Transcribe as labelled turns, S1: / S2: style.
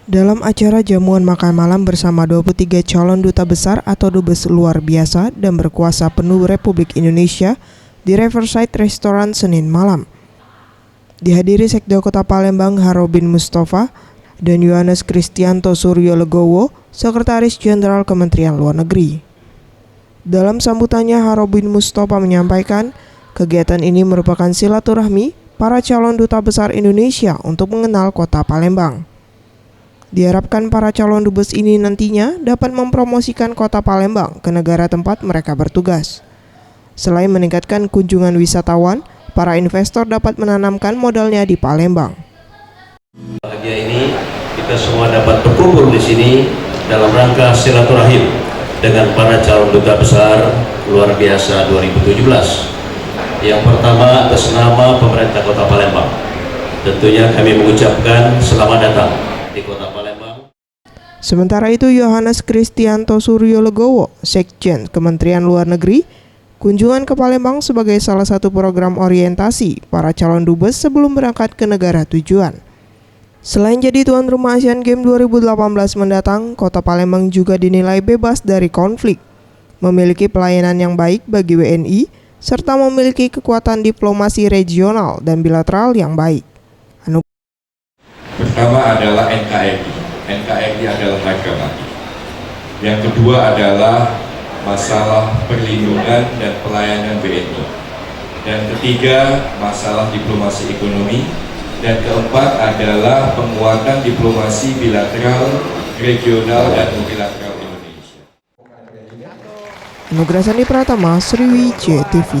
S1: Dalam acara jamuan makan malam bersama 23 calon duta besar atau dubes luar biasa dan berkuasa penuh Republik Indonesia di Riverside Restaurant Senin malam, dihadiri Sekda Kota Palembang Harobin Mustafa dan Yohanes Kristianto Suryo Legowo, Sekretaris Jenderal Kementerian Luar Negeri. Dalam sambutannya, Harobin Mustafa menyampaikan kegiatan ini merupakan silaturahmi para calon duta besar Indonesia untuk mengenal Kota Palembang. Diharapkan para calon dubes ini nantinya dapat mempromosikan Kota Palembang ke negara tempat mereka bertugas. Selain meningkatkan kunjungan wisatawan, para investor dapat menanamkan modalnya di Palembang.
S2: Bahagia ini kita semua dapat berkumpul di sini dalam rangka silaturahim dengan para calon duta besar luar biasa 2017. Yang pertama atas nama pemerintah Kota Palembang, tentunya kami mengucapkan selamat datang di Kota Palembang.
S1: Sementara itu, Yohanes Kristianto Suryo Legowo, Sekjen Kementerian Luar Negeri, kunjungan ke Palembang sebagai salah satu program orientasi para calon dubes sebelum berangkat ke negara tujuan. Selain jadi tuan rumah Asian Games 2018 mendatang, Kota Palembang juga dinilai bebas dari konflik, memiliki pelayanan yang baik bagi WNI, serta memiliki kekuatan diplomasi regional dan bilateral yang baik.
S3: Pertama adalah NKRI. NKRI adalah harga mati. Yang kedua adalah masalah perlindungan dan pelayanan WNI. Dan ketiga, masalah diplomasi ekonomi. Dan keempat adalah penguatan diplomasi bilateral, regional, dan multilateral Indonesia.
S1: Anugrah Sandi Pratama, Sriwijaya TV.